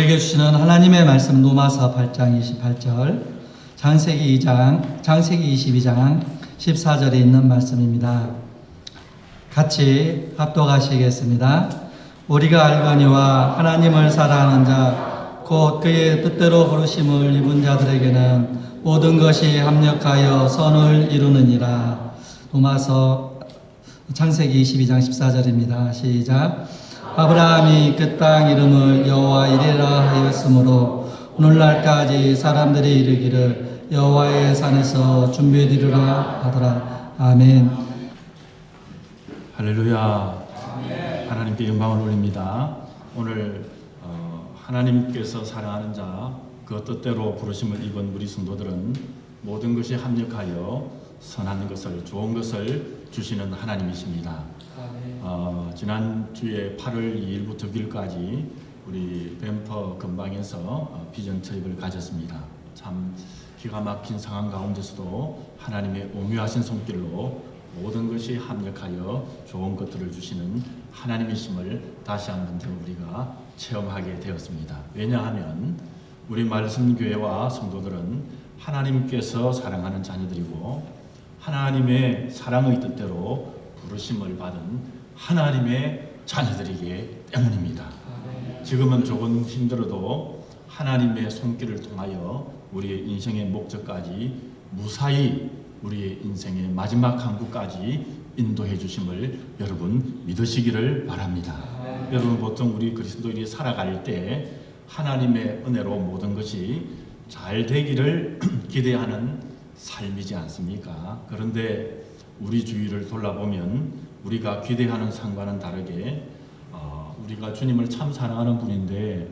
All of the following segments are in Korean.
우리에게 주시는 하나님의 말씀 로마서 8장 28절, 창세기 22장 14절에 있는 말씀입니다. 같이 합독하시겠습니다. 우리가 알거니와 하나님을 사랑하는 자 곧 그의 뜻대로 부르심을 입은 자들에게는 모든 것이 합력하여 선을 이루느니라. 로마서 창세기 22장 14절입니다. 시작. 아브라함이 그 땅 이름을 여호와 이레라 하였으므로 오늘날까지 사람들이 이르기를 여호와의 산에서 준비되리라 하더라. 아멘. 할렐루야. 하나님께 영광을 올립니다. 오늘 하나님께서 사랑하는 자, 그 뜻대로 부르심을 입은 우리 성도들은 모든 것이 합력하여 선한 것을, 좋은 것을 주시는 하나님이십니다. 지난주에 8월 2일부터 9일까지 우리 뱀퍼 근방에서 비전 투입을 가졌습니다. 참 기가 막힌 상황 가운데서도 하나님의 오묘하신 손길로 모든 것이 합력하여 좋은 것들을 주시는 하나님이심을 다시 한번 우리가 체험하게 되었습니다. 왜냐하면 우리 말씀교회와 성도들은 하나님께서 사랑하는 자녀들이고 하나님의 사랑의 뜻대로 부르심을 받은 하나님의 자녀들이기 때문입니다. 지금은 조금 힘들어도 하나님의 손길을 통하여 우리의 인생의 목적까지 무사히 우리의 인생의 마지막 항구까지 인도해 주심을 여러분 믿으시기를 바랍니다. 여러분 보통 우리 그리스도인이 살아갈 때 하나님의 은혜로 모든 것이 잘 되기를 기대하는 삶이지 않습니까? 그런데 우리 주위를 돌아보면 우리가 기대하는 상과는 다르게 우리가 주님을 참 사랑하는 분인데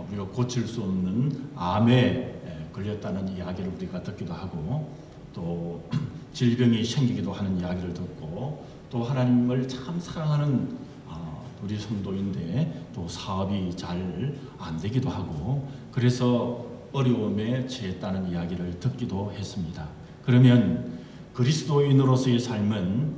우리가 고칠 수 없는 암에 걸렸다는 이야기를 우리가 듣기도 하고 또 질병이 생기기도 하는 이야기를 듣고 또 하나님을 참 사랑하는 우리 성도인데 또 사업이 잘 안 되기도 하고 그래서 어려움에 처했다는 이야기를 듣기도 했습니다. 그러면 그리스도인으로서의 삶은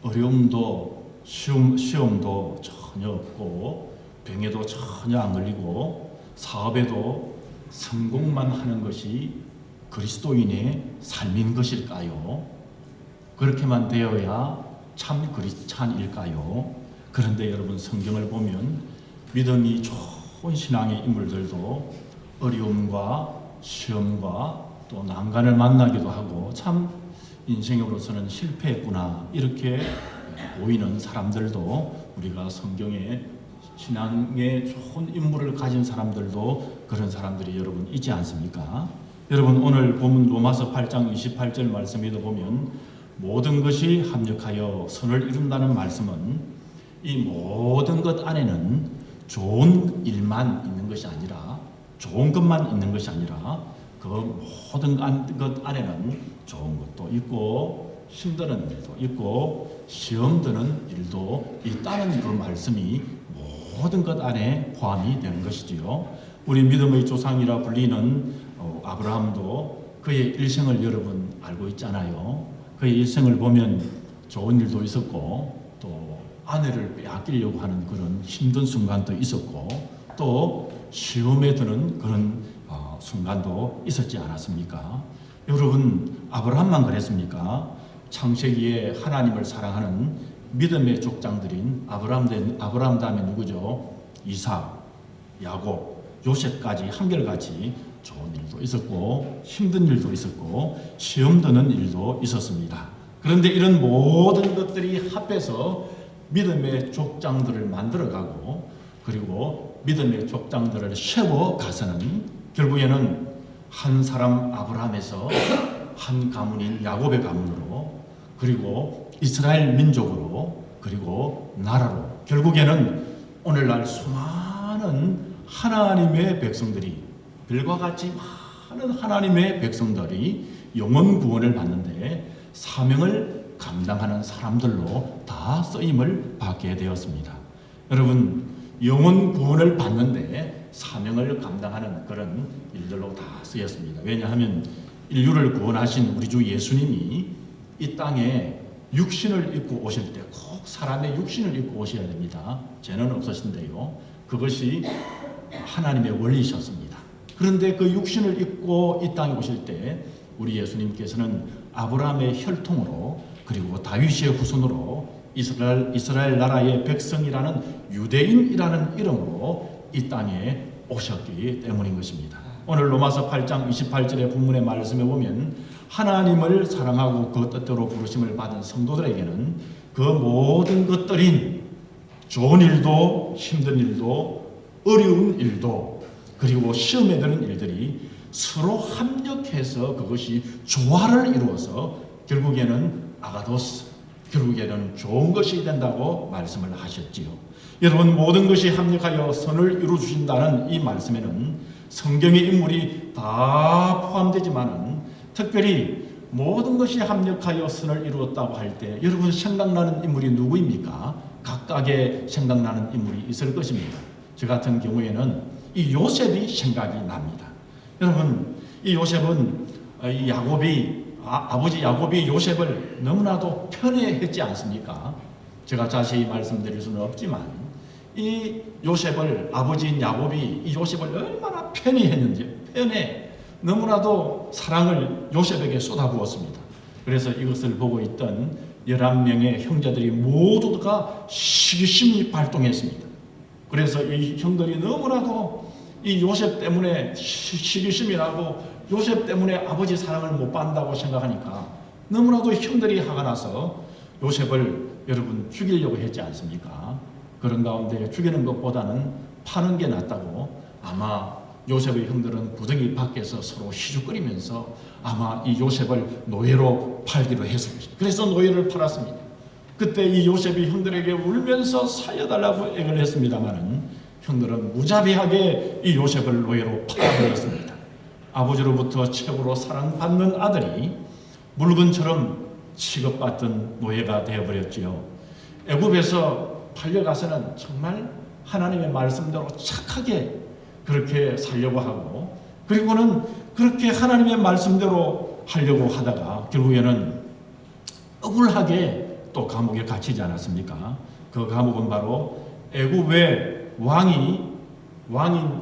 어려움도 시험도 전혀 없고 병에도 전혀 안 걸리고 사업에도 성공만 하는 것이 그리스도인의 삶인 것일까요? 그렇게만 되어야 참 크리스찬일까요? 그런데 여러분 성경을 보면 믿음이 좋은 신앙의 인물들도 어려움과 시험과 또 난간을 만나기도 하고 참 인생으로서는 실패했구나 이렇게 보이는 사람들도 우리가 성경에 신앙에 좋은 인물을 가진 사람들도 그런 사람들이 여러분 있지 않습니까? 여러분 오늘 본문 로마서 8장 28절 말씀에도 보면 모든 것이 합력하여 선을 이룬다는 말씀은 이 모든 것 안에는 좋은 일만 있는 것이 아니라 좋은 것만 있는 것이 아니라 그 모든 것 안에는 좋은 것도 있고 힘드는 일도 있고 시험 드는 일도 있다는 그 말씀이 모든 것 안에 포함이 되는 것이지요. 우리 믿음의 조상이라 불리는 아브라함도 그의 일생을 여러분 알고 있잖아요. 그의 일생을 보면 좋은 일도 있었고 또 아내를 빼앗기려고 하는 그런 힘든 순간도 있었고 또 시험에 드는 그런 순간도 있었지 않았습니까? 여러분 아브라함만 그랬습니까? 창세기에 하나님을 사랑하는 믿음의 족장들인 아브라함 다음에 누구죠? 이삭, 야곱, 요셉까지 한결같이 좋은 일도 있었고 힘든 일도 있었고 시험 드는 일도 있었습니다. 그런데 이런 모든 것들이 합해서 믿음의 족장들을 만들어가고 그리고 믿음의 족장들을 세워가서는 결국에는 한 사람 아브라함에서 한 가문인 야곱의 가문으로 그리고 이스라엘 민족으로 그리고 나라로 결국에는 오늘날 수많은 하나님의 백성들이 별과 같이 많은 하나님의 백성들이 영혼 구원을 받는데 사명을 감당하는 사람들로 다 쓰임을 받게 되었습니다. 여러분 영혼 구원을 받는데 사명을 감당하는 그런 일들로 다 쓰였습니다. 왜냐하면 인류를 구원하신 우리 주 예수님이 이 땅에 육신을 입고 오실 때 꼭 사람의 육신을 입고 오셔야 됩니다. 죄는 없으신데요. 그것이 하나님의 원리셨습니다. 그런데 그 육신을 입고 이 땅에 오실 때 우리 예수님께서는 아브라함의 혈통으로 그리고 다윗의 후손으로 이스라엘 나라의 백성이라는 유대인이라는 이름으로 이 땅에 오셨기 때문인 것입니다. 오늘 로마서 8장 28절의 본문의 말씀에 보면 하나님을 사랑하고 그 뜻대로 부르심을 받은 성도들에게는 그 모든 것들인 좋은 일도 힘든 일도 어려운 일도 그리고 시험에 드는 일들이 서로 합력해서 그것이 조화를 이루어서 결국에는 아가도스, 결국에는 좋은 것이 된다고 말씀을 하셨지요. 여러분, 모든 것이 합력하여 선을 이루어 주신다는 이 말씀에는 성경의 인물이 다 포함되지만은 특별히 모든 것이 합력하여 선을 이루었다고 할 때 여러분 생각나는 인물이 누구입니까? 각각의 생각나는 인물이 있을 것입니다. 저 같은 경우에는 이 요셉이 생각이 납니다. 여러분, 이 요셉은 이 아버지 야곱이 요셉을 너무나도 편애했지 않습니까? 제가 자세히 말씀드릴 수는 없지만 이 요셉을 아버지인 야곱이 이 요셉을 얼마나 편애했는지 너무나도 사랑을 요셉에게 쏟아부었습니다. 그래서 이것을 보고 있던 11명의 형제들이 모두가 시기심이 발동했습니다. 그래서 이 형들이 너무나도 이 요셉 때문에 시기심이 나고 요셉 때문에 아버지 사랑을 못 받는다고 생각하니까 너무나도 형들이 화가 나서 요셉을 여러분 죽이려고 했지 않습니까? 그런 가운데 죽이는 것보다는 파는 게 낫다고 아마 요셉의 형들은 구덩이 밖에서 서로 시죽거리면서 아마 이 요셉을 노예로 팔기로 했습니다. 그래서 노예를 팔았습니다. 그때 이 요셉이 형들에게 울면서 살려달라고 애를 했습니다마는 형들은 무자비하게 이 요셉을 노예로 팔아버렸습니다. 아버지로부터 최고로 사랑받는 아들이 물건처럼 취급받던 노예가 되어버렸지요. 애굽에서 팔려가서는 정말 하나님의 말씀대로 착하게 그렇게 살려고 하고 그리고는 그렇게 하나님의 말씀대로 하려고 하다가 결국에는 억울하게 또 감옥에 갇히지 않았습니까? 그 감옥은 바로 애굽의 왕인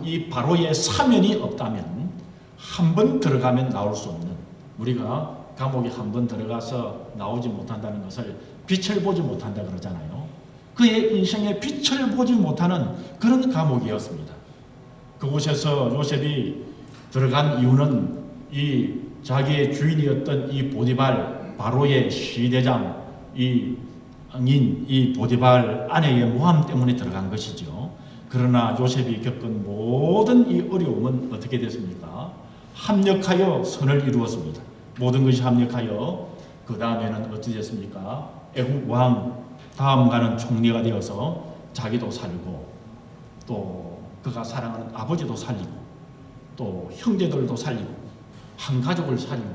이 바로의 사면이 없다면 한 번 들어가면 나올 수 없는, 우리가 감옥에 한 번 들어가서 나오지 못한다는 것을 빛을 보지 못한다 그러잖아요. 그의 인생에 빛을 보지 못하는 그런 감옥이었습니다. 그곳에서 요셉이 들어간 이유는 이 자기의 주인이었던 이 보디발 바로의 시대장 이 보디발 아내의 모함 때문에 들어간 것이죠. 그러나 요셉이 겪은 모든 이 어려움은 어떻게 됐습니까? 합력하여 선을 이루었습니다. 모든 것이 합력하여 그 다음에는 어떻게 됐습니까? 애국 왕 다음가는 총리가 되어서 자기도 살고 또 그가 사랑하는 아버지도 살리고 또 형제들도 살리고 한 가족을 살리고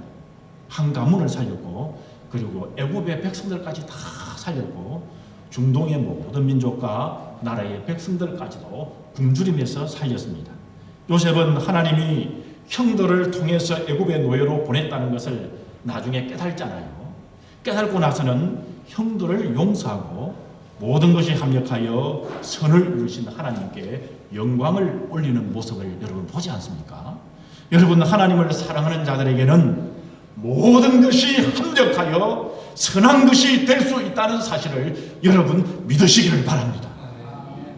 한 가문을 살렸고 그리고 애굽의 백성들까지 다 살렸고 중동의 모든 민족과 나라의 백성들까지도 굶주림에서 살렸습니다. 요셉은 하나님이 형들을 통해서 애굽의 노예로 보냈다는 것을 나중에 깨달잖아요. 깨달고 나서는 형들을 용서하고 모든 것이 합력하여 선을 이루신 하나님께 영광을 올리는 모습을 여러분 보지 않습니까? 여러분, 하나님을 사랑하는 자들에게는 모든 것이 합력하여 선한 것이 될 수 있다는 사실을 여러분 믿으시기를 바랍니다.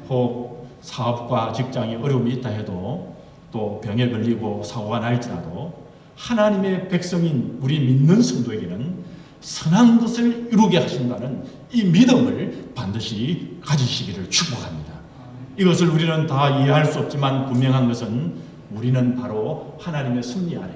혹 사업과 직장에 어려움이 있다 해도 또 병에 걸리고 사고가 날지라도 하나님의 백성인 우리 믿는 성도에게는 선한 것을 이루게 하신다는 이 믿음을 반드시 가지시기를 축복합니다. 이것을 우리는 다 이해할 수 없지만 분명한 것은 우리는 바로 하나님의 섭리 아래,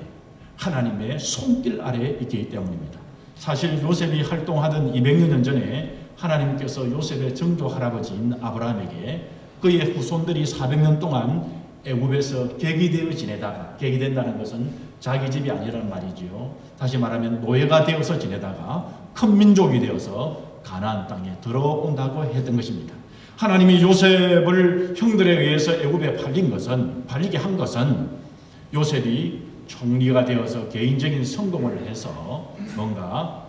하나님의 손길 아래에 있기 때문입니다. 사실 요셉이 활동하던 200여 년 전에 하나님께서 요셉의 정조 할아버지인 아브라함에게 그의 후손들이 400년 동안 애굽에서 객이되어 지내다가, 객이 된다는 것은 자기 집이 아니라는 말이지요. 다시 말하면 노예가 되어서 지내다가 큰 민족이 되어서 가나안 땅에 들어온다고 했던 것입니다. 하나님이 요셉을 형들에 의해서 애굽에 팔리게 한 것은 요셉이 총리가 되어서 개인적인 성공을 해서 뭔가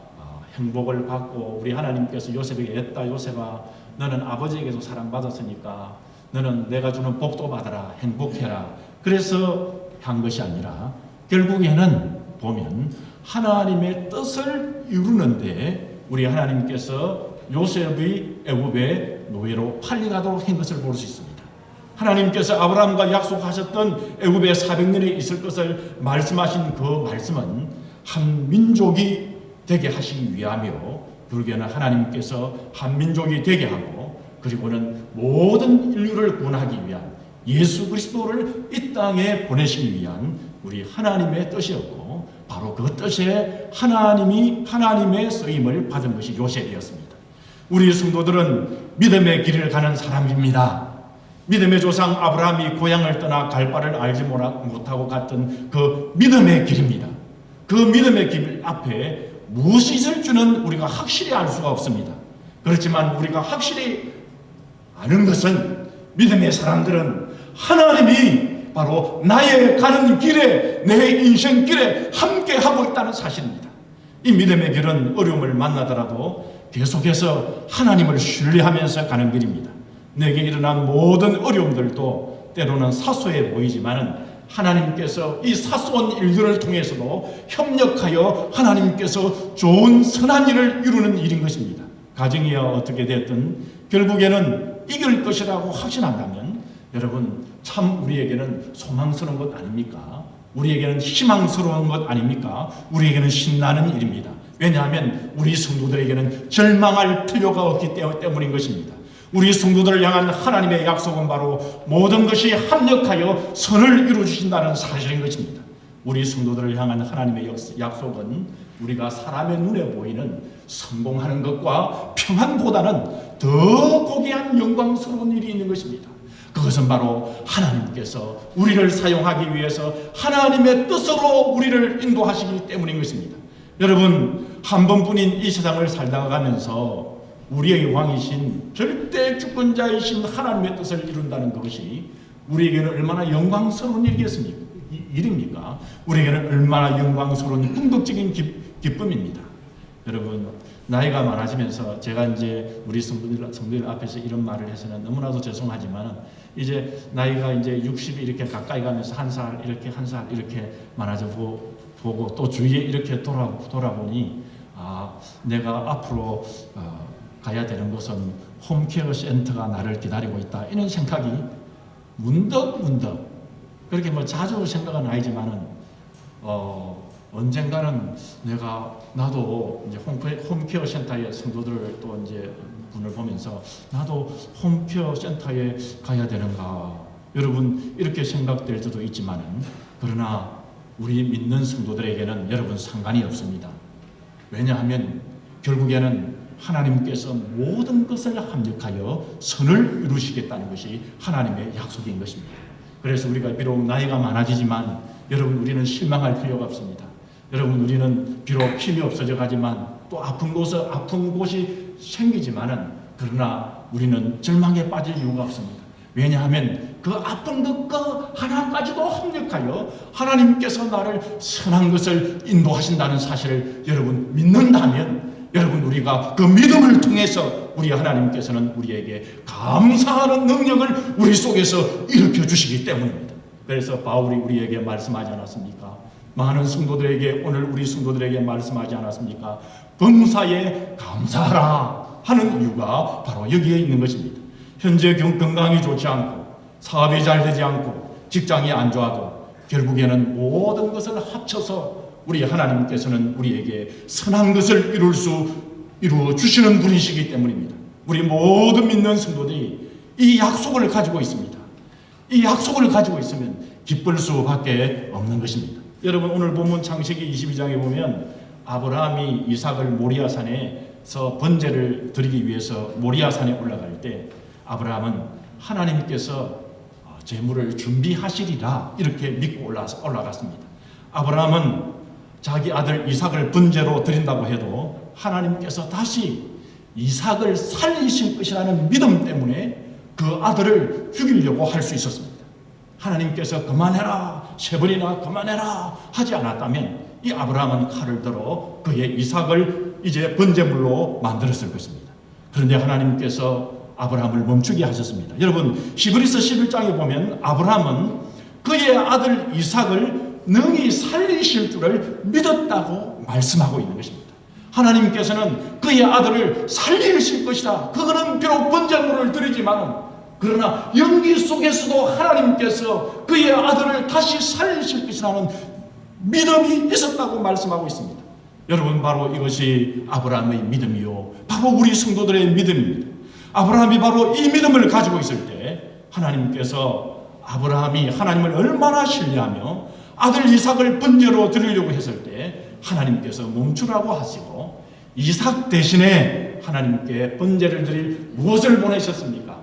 행복을 받고 우리 하나님께서 요셉에게 했다. 요셉아, 너는 아버지에게도 사랑받았으니까 너는 내가 주는 복도 받아라. 행복해라. 그래서 한 것이 아니라 결국에는 보면 하나님의 뜻을 이루는데 우리 하나님께서 요셉의 애굽의 노예로 팔려가도록 한 것을 볼 수 있습니다. 하나님께서 아브라함과 약속하셨던 애굽에 400년이 있을 것을 말씀하신 그 말씀은 한 민족이 되게 하시기 위하며 결국에는 하나님께서 한 민족이 되게 하고 그리고는 모든 인류를 구원하기 위한 예수 그리스도를 이 땅에 보내시기 위한 우리 하나님의 뜻이었고 바로 그 뜻에 하나님의 쓰임을 받은 것이 요셉이었습니다. 우리 성도들은 믿음의 길을 가는 사람입니다. 믿음의 조상 아브라함이 고향을 떠나 갈 바를 알지 못하고 갔던 그 믿음의 길입니다. 그 믿음의 길 앞에 무엇이 있을 줄은 우리가 확실히 알 수가 없습니다. 그렇지만 우리가 확실히 아는 것은 믿음의 사람들은 하나님이 바로 나의 가는 길에 내 인생 길에 함께하고 있다는 사실입니다. 이 믿음의 길은 어려움을 만나더라도 계속해서 하나님을 신뢰하면서 가는 길입니다. 내게 일어난 모든 어려움들도 때로는 사소해 보이지만 하나님께서 이 사소한 일들을 통해서도 협력하여 하나님께서 좋은 선한 일을 이루는 일인 것입니다. 가정이야 어떻게 됐든 결국에는 이길 것이라고 확신한다면 여러분 참 우리에게는 소망스러운 것 아닙니까? 우리에게는 희망스러운 것 아닙니까? 우리에게는 신나는 일입니다. 왜냐하면 우리 성도들에게는 절망할 필요가 없기 때문인 것입니다. 우리 성도들을 향한 하나님의 약속은 바로 모든 것이 합력하여 선을 이루어주신다는 사실인 것입니다. 우리 성도들을 향한 하나님의 약속은 우리가 사람의 눈에 보이는 성공하는 것과 평안보다는 더 고귀한 영광스러운 일이 있는 것입니다. 그것은 바로 하나님께서 우리를 사용하기 위해서 하나님의 뜻으로 우리를 인도하시기 때문인 것입니다. 여러분 한 번뿐인 이 세상을 살다가 가면서 우리의 왕이신 절대 주권자이신 하나님의 뜻을 이룬다는 것이 우리에게는 얼마나 영광스러운 일입니까? 우리에게는 얼마나 영광스러운 궁극적인 기쁨입니다. 여러분 나이가 많아지면서 제가 이제 우리 성도들 앞에서 이런 말을 해서는 너무나도 죄송하지만 이제 나이가 이제 60이 이렇게 가까이 가면서 한 살 이렇게 많아져 보고 또 주위에 이렇게 돌아보니 내가 앞으로 가야 되는 곳은 홈케어 센터가 나를 기다리고 있다. 이런 생각이 문득 그렇게 뭐 자주 생각은 아니지만은 언젠가는 나도 이제 홈케어 센터의 성도들을 또 이제 분을 보면서 나도 홈케어 센터에 가야 되는가. 여러분 이렇게 생각될 수도 있지만은 그러나 우리 믿는 성도들에게는 여러분 상관이 없습니다. 왜냐하면 결국에는 하나님께서 모든 것을 합력하여 선을 이루시겠다는 것이 하나님의 약속인 것입니다. 그래서 우리가 비록 나이가 많아지지만 여러분 우리는 실망할 필요가 없습니다. 여러분 우리는 비록 힘이 없어져 가지만 또 아픈 곳이 생기지만은 그러나 우리는 절망에 빠질 이유가 없습니다. 왜냐하면 그 아픈 것과 하나까지도 합력하여 하나님께서 나를 선한 것을 인도하신다는 사실을 여러분 믿는다면 여러분 우리가 그 믿음을 통해서 우리 하나님께서는 우리에게 감사하는 능력을 우리 속에서 일으켜 주시기 때문입니다. 그래서 바울이 우리에게 말씀하지 않았습니까? 많은 성도들에게 오늘 우리 성도들에게 말씀하지 않았습니까? 범사에 감사하라 하는 이유가 바로 여기에 있는 것입니다. 현재 건강이 좋지 않고 사업이 잘 되지 않고 직장이 안 좋아도 결국에는 모든 것을 합쳐서 우리 하나님께서는 우리에게 선한 것을 이루어 주시는 분이시기 때문입니다. 우리 모든 믿는 성도들이 이 약속을 가지고 있습니다. 이 약속을 가지고 있으면 기쁠 수밖에 없는 것입니다. 여러분 오늘 본문 창세기 22장에 보면 아브라함이 이삭을 모리아산에서 번제를 드리기 위해서 모리아산에 올라갈 때 아브라함은 하나님께서 제물을 준비하시리라 이렇게 믿고 올라갔습니다. 아브라함은 자기 아들 이삭을 번제로 드린다고 해도 하나님께서 다시 이삭을 살리실 것이라는 믿음 때문에 그 아들을 죽이려고 할 수 있었습니다. 하나님께서 그만해라, 세 번이나 그만해라 하지 않았다면 이 아브라함은 칼을 들어 그의 이삭을 이제 번제물로 만들었을 것입니다. 그런데 하나님께서 아브라함을 멈추게 하셨습니다. 여러분, 히브리서 11장에 보면 아브라함은 그의 아들 이삭을 능히 살리실 줄을 믿었다고 말씀하고 있는 것입니다. 하나님께서는 그의 아들을 살리실 것이다. 그거는 비록 번제물을 드리지만 그러나 연기 속에서도 하나님께서 그의 아들을 다시 살리실 것이라는 믿음이 있었다고 말씀하고 있습니다. 여러분, 바로 이것이 아브라함의 믿음이요, 바로 우리 성도들의 믿음입니다. 아브라함이 바로 이 믿음을 가지고 있을 때 하나님께서 아브라함이 하나님을 얼마나 신뢰하며 아들 이삭을 번제로 드리려고 했을 때 하나님께서 멈추라고 하시고 이삭 대신에 하나님께 번제를 드릴 무엇을 보내셨습니까?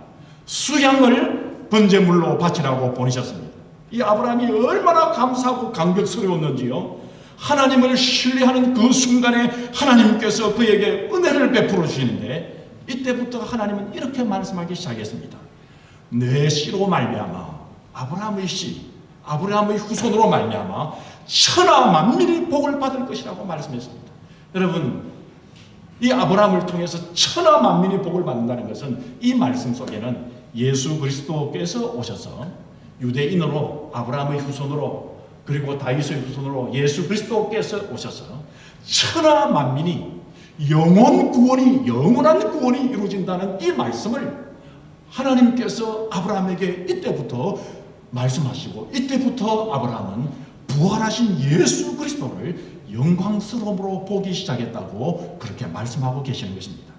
수양을 번제물로 바치라고 보내셨습니다. 이 아브라함이 얼마나 감사하고 감격스러웠는지요. 하나님을 신뢰하는 그 순간에 하나님께서 그에게 은혜를 베풀어 주시는데 이때부터 하나님은 이렇게 말씀하기 시작했습니다. 내 씨로 말미암아 아브라함의 씨, 아브라함의 후손으로 말미암아 천하 만민이 복을 받을 것이라고 말씀했습니다. 여러분, 이 아브라함을 통해서 천하 만민이 복을 받는다는 것은 이 말씀 속에는 예수 그리스도께서 오셔서 유대인으로 아브라함의 후손으로 그리고 다윗의 후손으로 예수 그리스도께서 오셔서 천하 만민이 영원한 구원이 이루어진다는 이 말씀을 하나님께서 아브라함에게 이때부터 말씀하시고 이때부터 아브라함은 부활하신 예수 그리스도를 영광스러움으로 보기 시작했다고 그렇게 말씀하고 계시는 것입니다.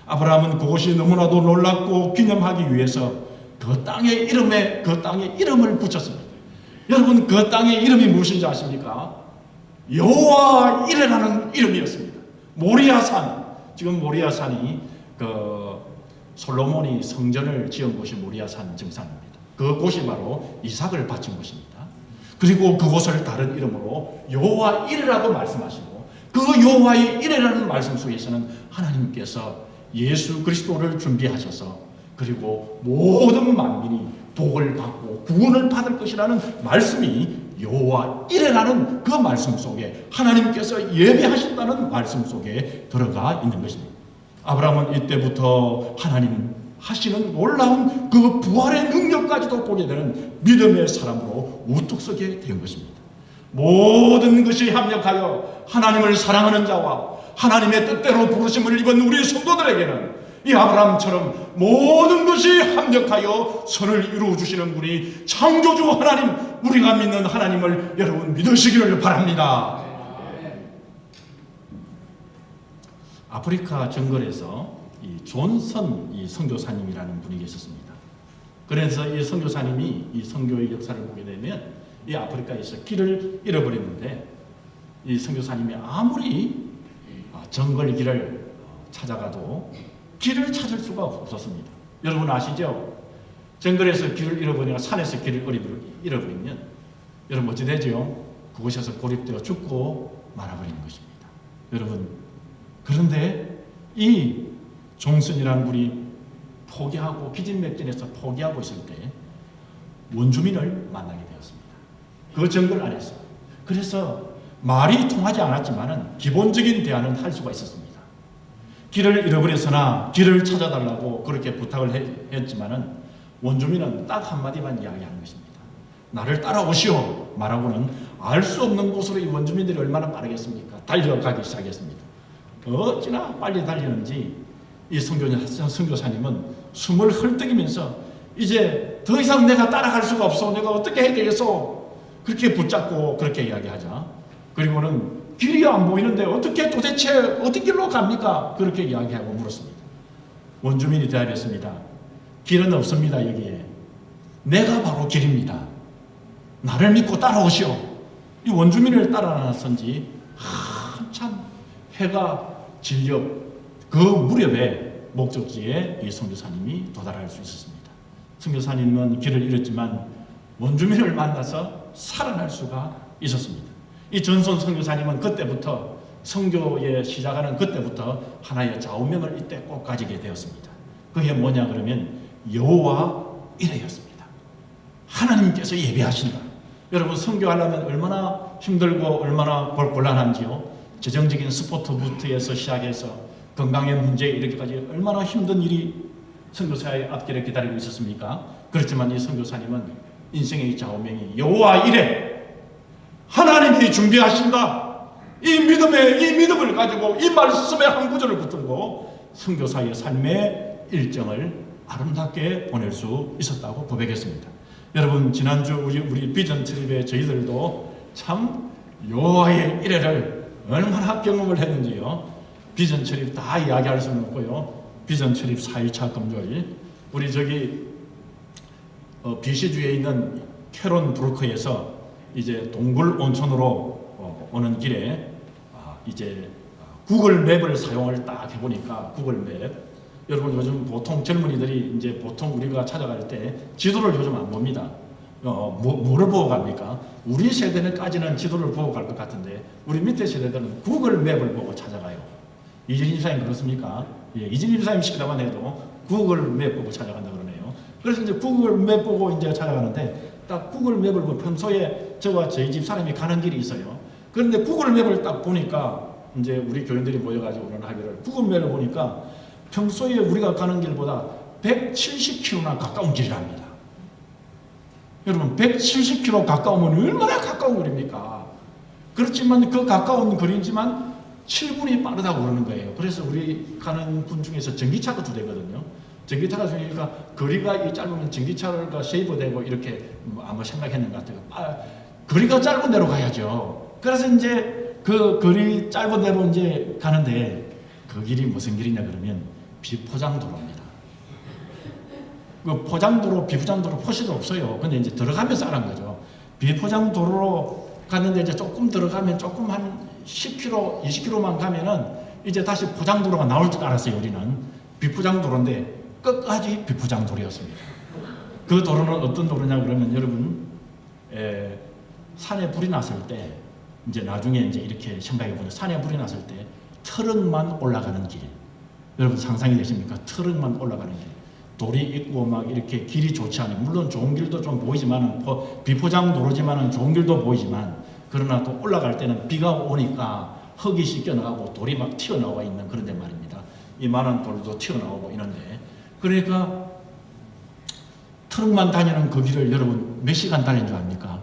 아브라함은 그것이 너무나도 놀랍고 기념하기 위해서 그 땅의 이름을 붙였습니다. 여러분, 그 땅의 이름이 무엇인지 아십니까? 여호와 이레라는 이름이었습니다. 모리아산, 지금 모리아산이 솔로몬이 성전을 지은 곳이 모리아산 증산입니다. 그 곳이 바로 이삭을 바친 곳입니다. 그리고 그곳을 다른 이름으로 여호와 이레라고 말씀하시고 그 여호와의 이레라는 말씀 속에서는 하나님께서 예수 그리스도를 준비하셔서 그리고 모든 만민이 복을 받고 구원을 받을 것이라는 말씀이 여호와 이레라는 그 말씀 속에 하나님께서 예배하신다는 말씀 속에 들어가 있는 것입니다. 아브라함은 이때부터 하나님 하시는 놀라운 그 부활의 능력까지도 보게 되는 믿음의 사람으로 우뚝 서게 된 것입니다. 모든 것이 합력하여 하나님을 사랑하는 자와 하나님의 뜻대로 부르심을 입은 우리 성도들에게는 이 아브라함처럼 모든 것이 합력하여 선을 이루어주시는 분이 창조주 하나님, 우리가 믿는 하나님을 여러분 믿으시기를 바랍니다. 아프리카 정글에서 이 존선 이 선교사님이라는 분이 계셨습니다. 그래서 이 선교사님이 이 선교의 역사를 보게 되면 이 아프리카에서 길을 잃어버렸는데 이 선교사님이 아무리 정글 길을 찾아가도 길을 찾을 수가 없었습니다. 여러분 아시죠? 정글에서 길을 잃어버리거나 산에서 길을 잃어버리면 여러분 어찌 되죠? 그곳에서 고립되어 죽고 말아버리는 것입니다. 여러분, 그런데 이 종슨이라는 분이 포기하고 기진맥진해서 포기하고 있을 때 원주민을 만나게 되었습니다. 그 정글 안에서. 그래서 말이 통하지 않았지만 기본적인 대화는 할 수가 있었습니다. 길을 잃어버려서나 길을 찾아달라고 그렇게 부탁을 했지만은 원주민은 딱 한마디만 이야기하는 것입니다. 나를 따라오시오 말하고는 알 수 없는 곳으로 이 원주민들이 얼마나 빠르겠습니까? 달려가기 시작했습니다. 어찌나 빨리 달리는지 이 선교사님은 숨을 헐떡이면서 이제 더 이상 내가 따라갈 수가 없어. 내가 어떻게 해야 되겠어? 그렇게 붙잡고 그렇게 이야기하자. 그리고는 길이 안 보이는데 도대체 어디 길로 갑니까? 그렇게 이야기하고 물었습니다. 원주민이 대답했습니다. 길은 없습니다. 여기에. 내가 바로 길입니다. 나를 믿고 따라오시오. 이 원주민을 따라 나선 지 한참 해가 질려 그 무렵에 목적지에 이 선교사님이 도달할 수 있었습니다. 선교사님은 길을 잃었지만 원주민을 만나서 살아날 수가 있었습니다. 이 전손 선교사님은 그때부터 선교에 시작하는 그때부터 하나의 좌우명을 이때 꼭 가지게 되었습니다. 그게 뭐냐 그러면 여호와 이레였습니다. 하나님께서 예배하신다. 여러분 선교하려면 얼마나 힘들고 얼마나 곤란한지요. 재정적인 스포츠부터에서 시작해서 건강의 문제 이렇게까지 얼마나 힘든 일이 선교사의 앞길에 기다리고 있었습니까? 그렇지만 이 선교사님은 인생의 좌우명이 여호와 이래 하나님이 준비하신다. 이 믿음을 가지고 이 말씀의 한 구절을 붙들고 선교사의 삶의 일정을 아름답게 보낼 수 있었다고 고백했습니다. 여러분 지난주 우리 비전 트립에 저희들도 참 여호와의 이래를 얼마나 경험을 했는지요. 비전 트립 다 이야기할 수는 없고요. 비전 트립 4일차 금요일 우리 저기 BC주에 있는 캐론 브루크에서 이제 동굴 온천으로 오는 길에 이제 구글 맵을 사용을 딱 해보니까 구글 맵 여러분 요즘 보통 젊은이들이 이제 보통 우리가 찾아갈 때 지도를 요즘 안 봅니다. 뭐를 보고 갑니까? 우리 세대는까지는 지도를 보고 갈 것 같은데 우리 밑에 세대들은 구글 맵을 보고 찾아가요. 이진희 집사님 그렇습니까? 예, 이진희 집사님 시대만 해도 구글 맵 보고 찾아간다 그러네요. 그래서 이제 구글 맵 보고 이제 찾아가는데 딱 구글 맵을 보고 평소에 저와 저희 집 사람이 가는 길이 있어요. 그런데 구글 맵을 딱 보니까 이제 우리 교인들이 모여가지고 오늘 하기를 구글 맵을 보니까 평소에 우리가 가는 길보다 170km나 가까운 길이랍니다. 여러분 170km 가까우면 얼마나 가까운 거리입니까? 그렇지만 그 가까운 거리지만 7분이 빠르다고 그러는 거예요. 그래서 우리 가는 분 중에서 전기차가 2대거든요. 전기차가 주니까 거리가 이 짧으면 전기차가 세이브되고 이렇게 아마 생각했는 것 같아요. 거리가 짧은 데로 가야죠. 그래서 이제 그 거리 짧은 데로 이제 가는데 그 길이 무슨 길이냐 그러면 비포장도로입니다. 그 포장도로, 비포장도로 표시도 없어요. 근데 이제 들어가면서 알은 거죠. 비포장도로로 갔는데 이제 조금 들어가면 조금 한 10km, 20km만 가면은 이제 다시 포장도로가 나올 줄 알았어요. 우리는 비포장도로인데 끝까지 비포장도로였습니다. 그 도로는 어떤 도로냐 그러면 여러분 산에 불이 났을 때 이제 나중에 이제 이렇게 생각해 보면 산에 불이 났을 때 트럭만 올라가는 길. 여러분 상상이 되십니까? 트럭만 올라가는 길. 돌이 있고 막 이렇게 길이 좋지 않아요. 물론 좋은 길도 좀 보이지만은 비포장 도로지만은 좋은 길도 보이지만 그러나 또 올라갈 때는 비가 오니까 흙이 씻겨나가고 돌이 막 튀어나와 있는 그런 데 말입니다. 이만한 돌도 튀어나오고 이런데 그러니까 트럭만 다니는 그 길을 여러분 몇 시간 달린 줄 압니까?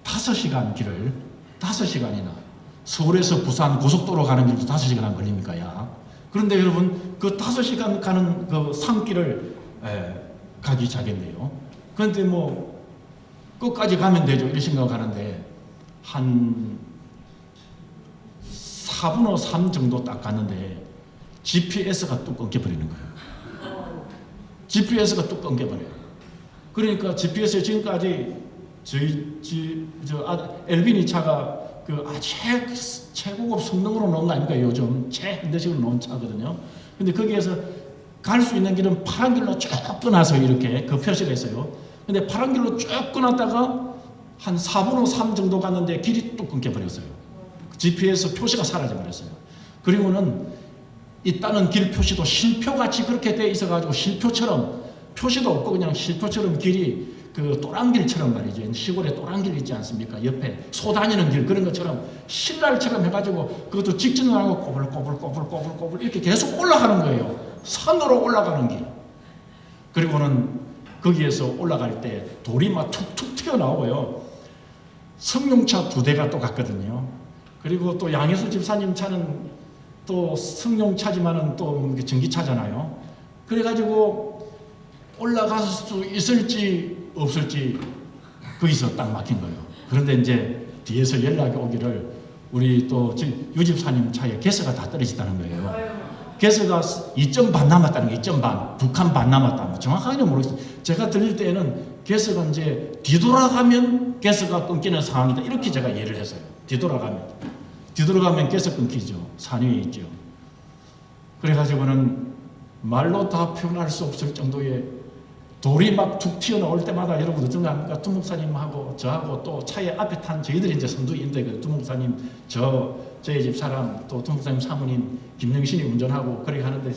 5시간 길을 5시간이나 서울에서 부산 고속도로 가는 길도 5시간 안 걸립니까? 야. 그런데 여러분 그 5시간 가는 그 산길을 가기 시작했네요. 그런데 뭐 끝까지 가면 되죠. 이런 생각하는데 한 4분의 3 정도 딱 갔는데 GPS가 뚝 끊겨버리는 거예요. GPS가 뚝 끊겨버려요. 그러니까 GPS 지금까지 엘비니 차가 그 최고급 성능으로 놓은 거 아닙니까? 요즘 최현대식으로 놓은 차거든요. 근데 거기에서 갈 수 있는 길은 파란 길로 쭉 끊어서 이렇게 그 표시가 있어요. 근데 파란 길로 쭉 끊었다가 한 4분의 3 정도 갔는데 길이 뚝 끊겨버렸어요. GPS 표시가 사라져버렸어요. 그리고는 있다는 길 표시도 실표같이 그렇게 돼 있어가지고 실표처럼 표시도 없고 그냥 실표처럼 길이 그 또랑길처럼 말이죠. 시골에 또랑길 있지 않습니까? 옆에 소 다니는 길 그런 것처럼 신랄처럼 해가지고 그것도 직진을 하고 꼬불꼬불 이렇게 계속 올라가는 거예요. 산으로 올라가는 길. 그리고는 거기에서 올라갈 때 돌이 막 툭툭 튀어나오고요. 승용차 2대가 또 갔거든요. 그리고 또 양혜수 집사님 차는 또 승용차지만은 또 전기차잖아요. 그래가지고 올라갈 수 있을지 없을지 거기서 딱 막힌 거예요. 그런데 이제 뒤에서 연락이 오기를 우리 또 유집사님 차에 개수가 다 떨어졌다는 거예요. 개수가 2점 반 남았다는 게 2점 반, 2칸 반 남았다. 뭐 정확하게는 모르겠어요. 제가 들릴 때에는 개수가 이제 뒤돌아가면 개수가 끊기는 상황이다. 이렇게 제가 이해를 했어요. 뒤돌아가면 개수 끊기죠. 산 위에 있죠. 그래가지고는 말로 다 표현할 수 없을 정도의 돌이 막 툭 튀어나올 때마다 여러분 어떤 거 합니까? 두목사님하고 저하고 또 차에 앞에 탄 저희들이 이제 선두인데 그 두목사님 저희 집 사람 또 두목사님 사모님 김영신이 운전하고 그렇게 하는데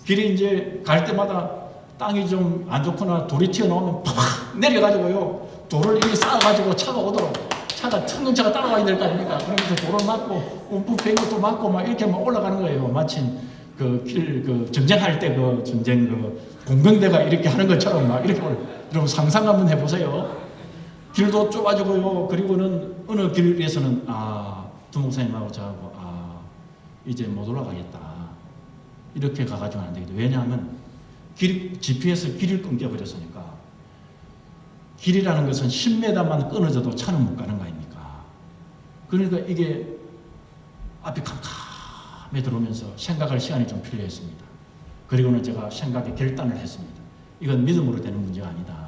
길이 이제 갈 때마다 땅이 좀 안 좋거나 돌이 튀어나오면 팍 내려가지고요 돌을 이렇게 쌓아가지고 차가 오도록 차가 청경차가 따라와야 될 거 아닙니까? 그러면서 도로 막고 움푹 뺀 것도 막고 막 이렇게 막 올라가는 거예요. 마침 그 길 전쟁할 때 그 전쟁 공병대가 이렇게 하는 것처럼 막 이렇게 여러분 상상 한번 해보세요. 길도 좁아지고요. 그리고는 어느 길에서는 두 목사님하고 저하고 이제 못 올라가겠다. 이렇게 가가지고 안 되겠다. 왜냐하면 GPS 길을 끊겨버렸으니까. 길이라는 것은 10m만 끊어져도 차는 못 가는 거 아닙니까? 그러니까 이게 앞이 캄캄해 들어오면서 생각할 시간이 좀 필요했습니다. 그리고는 제가 생각에 결단을 했습니다. 이건 믿음으로 되는 문제가 아니다.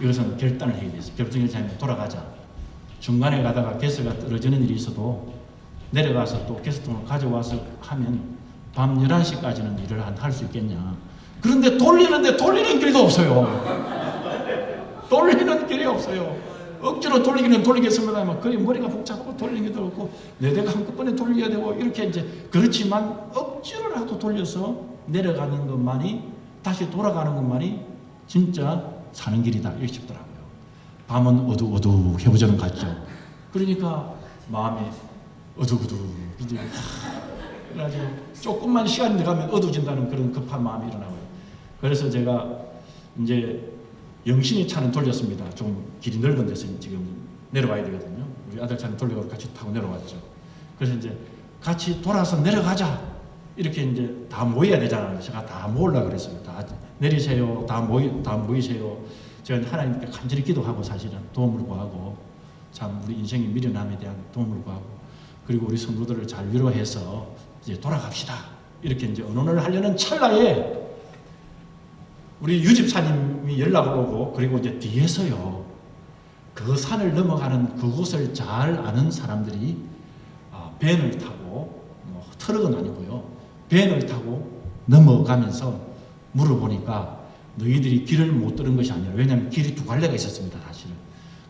이것은 결단을 해야 돼서 결정을 돌아가자. 중간에 가다가 개수가 떨어지는 일이 있어도 내려가서 또 개수통을 가져와서 하면 밤 11시까지는 일을 할 수 있겠냐. 그런데 돌리는 길도 없어요. 돌리는 길이 없어요. 억지로 돌리기는 돌리겠습니다만 거의 머리가 복잡하고 돌리는 게도 없고 내대가 한꺼번에 돌려야 되고 이렇게 이제 그렇지만 억지로라도 돌려서 내려가는 것만이 다시 돌아가는 것만이 진짜 사는 길이다 이렇게 싶더라고요. 밤은 어두해부저는 같죠. 그러니까 마음이 어두어두 이제 그래가지고 조금만 시간이 들어가면 어두워진다는 그런 급한 마음이 일어나고요. 그래서 제가 이제 영신이 차는 돌렸습니다. 좀 길이 넓은 데서 지금 내려와야 되거든요. 우리 아들 차는 돌려서 같이 타고 내려왔죠. 그래서 이제 같이 돌아서 내려가자. 이렇게 이제 다 모여야 되잖아요. 제가 다 모으려고 그랬어요. 다 내리세요. 다 모이세요. 제가 하나님께 간절히 기도하고 사실은 도움을 구하고 참 우리 인생의 미련함에 대한 도움을 구하고 그리고 우리 성도들을 잘 위로해서 이제 돌아갑시다. 이렇게 이제 언론을 하려는 찰나에 우리 유집사님이 연락을 오고 그리고 이제 뒤에서요 그 산을 넘어가는 그곳을 잘 아는 사람들이 밴을 타고 트럭은 아니고요 밴을 타고 넘어가면서 물어보니까 너희들이 길을 못 들은 것이 아니라 왜냐하면 길이 두 갈래가 있었습니다. 사실은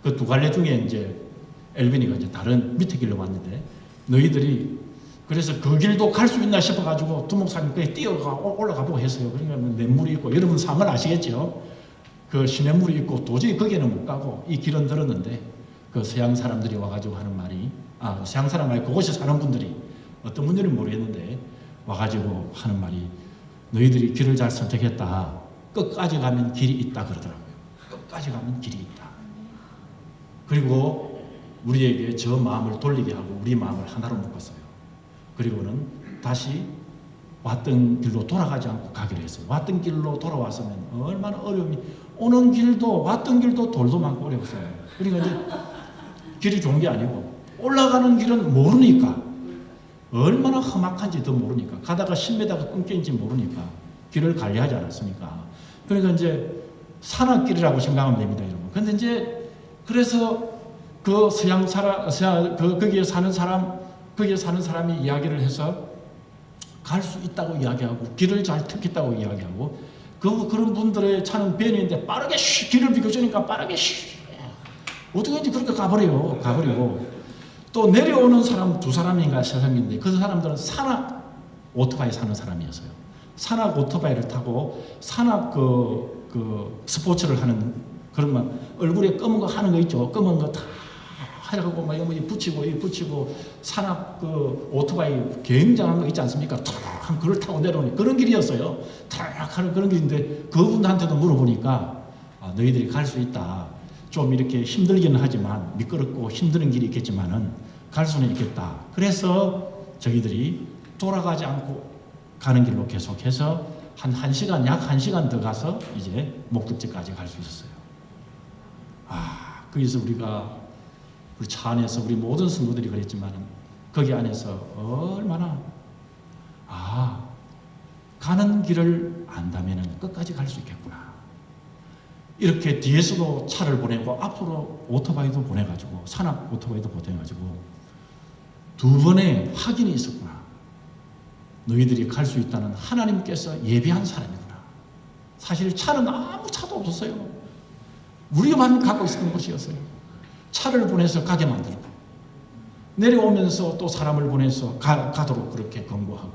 그 두 갈래 중에 이제 엘빈이가 이제 다른 밑에 길로 왔는데 너희들이 그래서 그 길도 갈 수 있나 싶어가지고 두 목사님께 뛰어가 올라가 보고 했어요. 그러니까 냇물이 있고 여러분 상을 아시겠죠? 그 시냇물이 있고 도저히 거기에는 못 가고 이 길은 들었는데 그 서양 사람들이 와가지고 하는 말이 서양 사람 말고 그곳에 사는 분들이 어떤 분들은 모르겠는데 와가지고 하는 말이 너희들이 길을 잘 선택했다. 끝까지 가면 길이 있다 그러더라고요. 끝까지 가면 길이 있다. 그리고 우리에게 저 마음을 돌리게 하고 우리 마음을 하나로 묶었어요. 그리고는 다시 왔던 길로 돌아가지 않고 가기로 했어요. 왔던 길로 돌아왔으면 얼마나 어려움이 오는 길도 왔던 길도 돌도 많고 어려웠어요. 그러니까 이제 길이 좋은 게 아니고 올라가는 길은 모르니까 얼마나 험악한지 더 모르니까 가다가 10m가 끊겨있는지 모르니까 길을 관리하지 않았으니까 그러니까 이제 산악길이라고 생각하면 됩니다, 여러분. 근데 이제 그래서 그 거기에 사는 사람이 이야기를 해서 갈 수 있다고 이야기하고 길을 잘 듣겠다고 이야기하고 그런 분들의 차는 밴인데 빠르게 길을 비켜주니까 빠르게 어떻게든지 그렇게 가버리고 또 내려오는 사람 두 사람인가 세 사람인데 그 사람들은 산악 오토바이 사는 사람이었어요. 산악 오토바이를 타고 산악 그 스포츠를 하는 그런 막 얼굴에 검은 거 하는 거 있죠. 검은 거 다 하려고 막 이거 붙이고 산악 그 오토바이 굉장한 거 있지 않습니까? 탁 그걸 타고 내려오는 그런 길이었어요. 탁 하는 그런 길인데 그분한테도 물어보니까 너희들이 갈 수 있다. 좀 이렇게 힘들기는 하지만 미끄럽고 힘든 길이 있겠지만은 갈 수는 있겠다. 그래서 저희들이 돌아가지 않고 가는 길로 계속해서 약 1시간 더 가서 이제 목적지까지 갈 수 있었어요. 거기서 우리 차 안에서 우리 모든 성도들이 그랬지만 거기 안에서 얼마나 가는 길을 안다면 끝까지 갈 수 있겠구나. 이렇게 뒤에서도 차를 보내고 앞으로 오토바이도 보내가지고 산악 오토바이도 보내가지고 두 번의 확인이 있었구나. 너희들이 갈 수 있다는 하나님께서 예비한 사람이구나. 사실 차는 아무 차도 없었어요. 우리만 갖고 있었던 곳이었어요. 차를 보내서 가게 만들고 내려오면서 또 사람을 보내서 가도록 그렇게 권고하고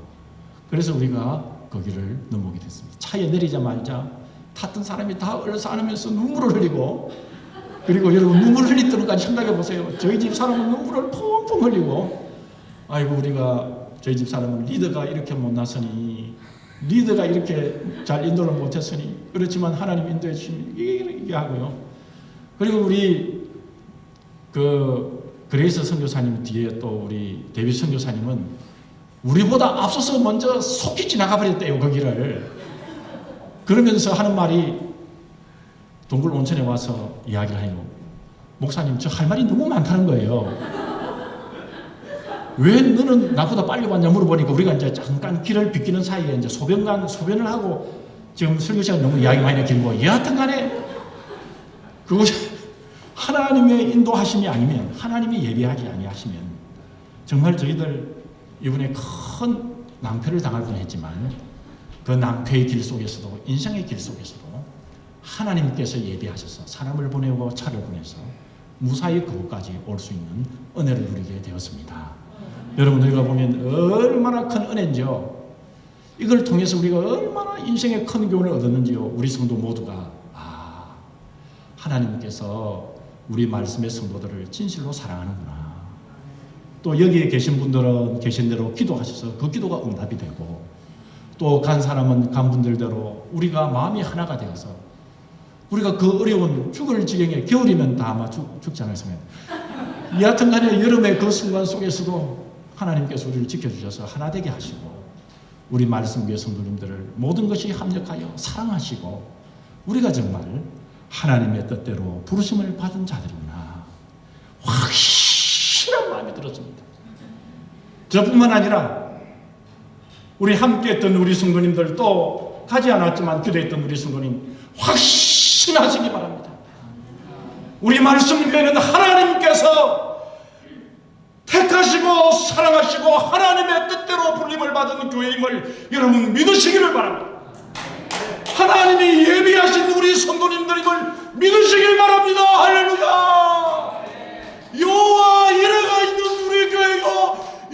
그래서 우리가 거기를 넘어오게 됐습니다. 차에 내리자마자 탔던 사람이 다 얼싸안으면서 눈물을 흘리고 그리고 여러분 눈물 흘리도록 까지 생각해 보세요. 저희 집 사람은 눈물을 펑펑 흘리고, 아이고 우리가 저희 집 사람은 리더가 이렇게 못났으니, 리더가 이렇게 잘 인도를 못했으니, 그렇지만 하나님 인도해 주시면 이게 하고요. 그리고 우리 그레이스 선교사님 뒤에 또 우리 데뷔 선교사님은 우리보다 앞서서 먼저 속히 지나가 버렸대요, 거기를. 그러면서 하는 말이, 동굴 온천에 와서 이야기를 해요. 목사님, 저 할 말이 너무 많다는 거예요. 왜 너는 나보다 빨리 왔냐 물어보니까, 우리가 이제 잠깐 길을 비키는 사이에 이제 소변을 하고, 지금 설교 시간 너무 이야기 많이 길고, 여하튼 간에 그것이 하나님의 인도하심이 아니면, 하나님이 예비하지 아니하시면 정말 저희들 이번에 큰 낭패를 당할 뻔했지만, 그 낭패의 길 속에서도, 인생의 길 속에서도 하나님께서 예비하셔서 사람을 보내고 차를 보내서 무사히 그곳까지 올 수 있는 은혜를 누리게 되었습니다. 여러분, 우리가 보면 얼마나 큰 은혜인지요. 이걸 통해서 우리가 얼마나 인생의 큰 교훈을 얻었는지요. 우리 성도 모두가 하나님께서 우리 말씀의 성도들을 진실로 사랑하는구나. 또 여기에 계신 분들은 계신 대로 기도하셔서 그 기도가 응답이 되고, 또 간 사람은 간 분들대로 우리가 마음이 하나가 되어서, 우리가 그 어려운 죽을 지경에, 겨울이면 다 아마 죽지 않았으면, 여하튼 간에 여름의 그 순간 속에서도 하나님께서 우리를 지켜주셔서 하나 되게 하시고, 우리 말씀교회 성도님들을 모든 것이 합력하여 사랑하시고, 우리가 정말 하나님의 뜻대로 부르심을 받은 자들이구나, 확실한 마음이 들었습니다. 저뿐만 아니라 우리 함께 했던 우리 성도님들, 또 가지 않았지만 기도했던 우리 성도님 확신하시기 바랍니다. 우리 말씀교회는 하나님께서 택하시고 사랑하시고 하나님의 뜻대로 불림을 받은 교회임을 여러분 믿으시기를 바랍니다. 하나님이 예비하신 우리 성도님들임을 믿으시길 바랍니다. 할렐루야. 여호와 이레가 있는 우리 교회요,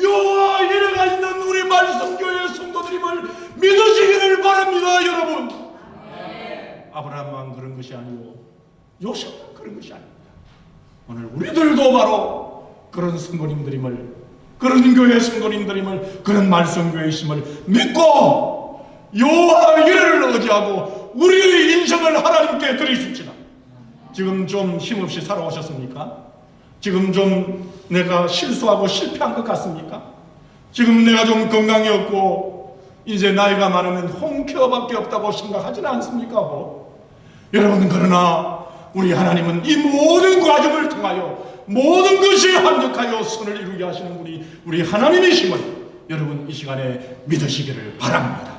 여호와 이레가 있는 우리 말씀교회 성도들임을 믿으시기를 바랍니다. 여러분, 아브라함만 그런 것이 아니고 요셉만 그런 것이 아닙니다. 오늘 우리들도 바로 그런 성도님들임을, 그런 교회 성도님들임을, 그런 말씀교회이심을 믿고 여호와 이레를 의지하고 우리의 인생을 하나님께 드리십시다. 지금 좀 힘없이 살아오셨습니까? 지금 좀 내가 실수하고 실패한 것 같습니까? 지금 내가 좀 건강이 없고 이제 나이가 많으면 홍케어밖에 없다고 생각하지는 않습니까? 여러분, 그러나 우리 하나님은 이 모든 과정을 통하여 모든 것이 합력하여 선을 이루게 하시는 분이 우리 하나님이심을 여러분 이 시간에 믿으시기를 바랍니다.